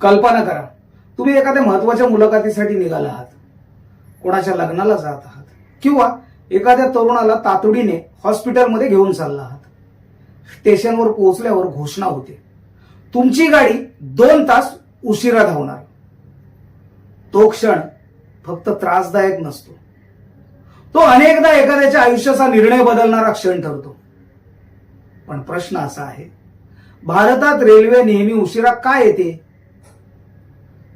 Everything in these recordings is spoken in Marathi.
कल्पना करा, तुम्ही एखाद्या महत्वाच्या मुलाखतीसाठी निघाला आहात, कोणाच्या लग्नाला जात आहात किंवा एखाद्या तरुणाला तातडीने हॉस्पिटलमध्ये घेऊन चालला आहात. स्टेशनवर पोहोचल्यावर घोषणा होते, तुमची गाडी 2 तास उशिरा धावणार. तो क्षण फक्त त्रासदायक नसतो, तो अनेकदा एखाद्याच्या आयुष्याचा निर्णय बदलणारा क्षण ठरतो. पण प्रश्न असा आहे, भारतात रेल्वे नेहमी उशिरा का येते?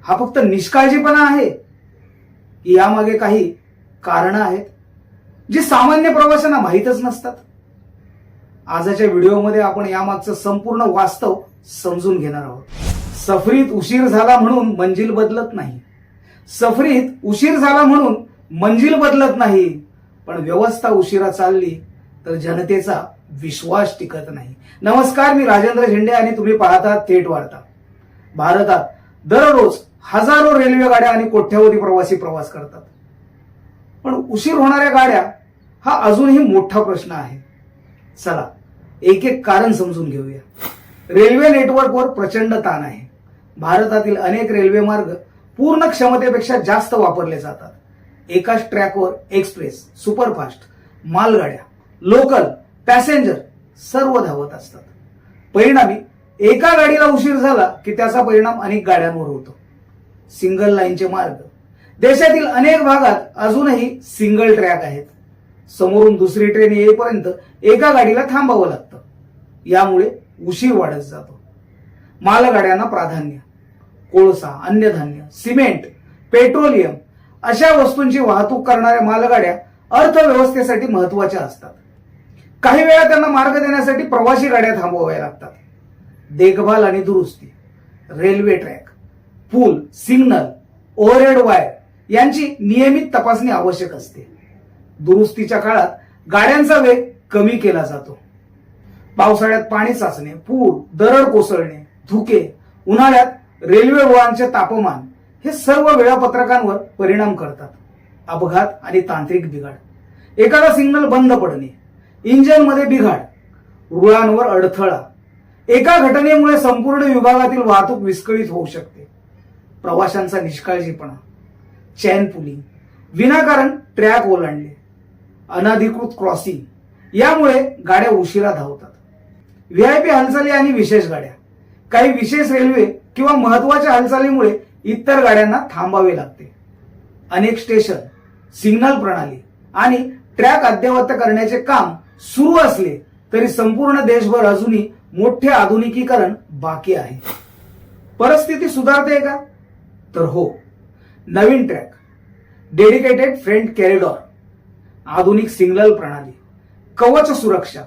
हा फक्त निष्काळजीपणा आहे की यामागे काही कारणं आहेत जी सामान्य प्रवाशांना माहीतच नसतात? आजच्या व्हिडिओमध्ये आपण यामागचं संपूर्ण वास्तव समजून घेणार आहोत. सफरीत उशीर झाला म्हणून मंजिल बदलत नाही, सफरीत उशीर झाला म्हणून मंजिल बदलत नाही, पण व्यवस्था उशिरा चालली तर जनतेचा विश्वास टिकत नाही. नमस्कार, मी राजेंद्र झेंडे आणि तुम्ही पाहता थेट वार्ता. भारतात दररोज हजारो रेल्वे गाड्या आणि कोट्यावधी प्रवासी प्रवास करतात, पण उशीर होणाऱ्या गाड्या हा अजूनही मोठा प्रश्न आहे. चला एक एक कारण समजून घेऊया. रेल्वे नेटवर्कवर प्रचंड ताण आहे. भारतातील अनेक रेल्वे मार्ग पूर्ण क्षमतेपेक्षा जास्त वापरले जातात. एकाच ट्रॅकवर एक्सप्रेस, सुपरफास्ट, मालगाड्या, लोकल, पॅसेंजर सर्व धावत असतात. परिणामी एका गाडीला उशीर झाला की त्याचा परिणाम अनेक गाड्यांवर होतो. सिंगल लाईनचे मार्ग देशातील अनेक भागात अजूनही सिंगल ट्रॅक आहेत. समोरून दुसरी ट्रेन येईपर्यंत एका गाडीला थांबावं लागतं. यामुळे उशीर वाढत जातो. मालगाड्यांना प्राधान्य. कोळसा, अन्नधान्य, सिमेंट, पेट्रोलियम अशा वस्तूंची वाहतूक करणाऱ्या मालगाड्या अर्थव्यवस्थेसाठी महत्वाच्या असतात. काही वेळा त्यांना मार्ग देण्यासाठी प्रवासी गाड्या थांबवाव्या लागतात. देखभाल आणि दुरुस्ती. रेल्वे ट्रॅक, पूल, सिग्नल, ओव्हरहेड वायर यांची नियमित तपासणी आवश्यक असते. दुरुस्तीच्या काळात गाड्यांचा वेग कमी केला जातो. पावसाळ्यात पाणी साचणे, पूर, दरड कोसळणे, धुके, उन्हाळ्यात रेल्वे रुळांचे तापमान हे सर्व वेळापत्रकांवर परिणाम करतात. अपघात आणि तांत्रिक बिघाड. एखादा सिग्नल बंद पडणे, इंजिनमध्ये बिघाड, रुळांवर अडथळा. एका घटनेमुळे संपूर्ण विभागातील वाहतूक विस्कळीत होऊ शकते. प्रवाशांचा निष्काळजीपणा. चेन पुलिंग, विनाकारण ट्रॅक ओलांडले, अनधिकृत क्रॉसिंग यामुळे गाड्या उशिरा धावतात. व्हीआयपी हालचाली आणि विशेष गाड्या. काही विशेष रेल्वे किंवा महत्वाच्या हालचालीमुळे इतर गाड्यांना थांबावे लागते. अनेक स्टेशन, सिग्नल प्रणाली आणि ट्रॅक अद्ययावत करण्याचे काम सुरू असले तरी संपूर्ण देशभर अजूनही मोठे आधुनिकीकरण बाकी आहे. परिस्थिती सुधारते का? तर हो. नवीन ट्रॅक, डेडिकेटेड फ्रेट कॉरिडॉर, आधुनिक सिग्नल प्रणाली, कवच सुरक्षा,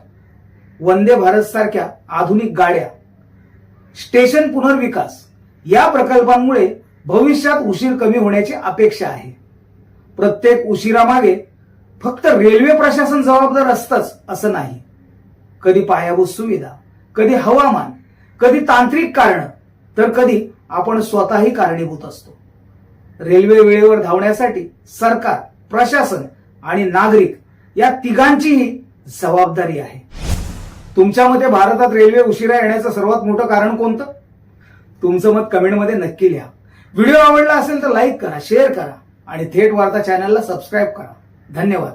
वंदे भारत सारख्या आधुनिक गाड्या, स्टेशन पुनर्विकास या प्रकल्पांमुळे भविष्यात उशीर कमी होण्याची अपेक्षा आहे. प्रत्येक उशिरामागे फक्त रेल्वे प्रशासन जबाबदार असतंच असं नाही. कधी पायाभूत सुविधा, कधी हवामान, कधी तांत्रिक कारण, तर कधी आपण स्वतःही कारणीभूत असतो. रेल्वे वेळेवर धावण्यासाठी सरकार, प्रशासन आणि नागरिक या तिघांचीही जबाबदारी आहे. तुमच्या मते भारतात रेल्वे उशिरा येण्याचं सर्वात मोठं कारण कोणतं? तुमचं मत कमेंटमध्ये नक्की लिहा. व्हिडिओ आवडला असेल तर लाईक करा, शेअर करा आणि थेट वार्ता चॅनलला सबस्क्राईब करा. धन्यवाद.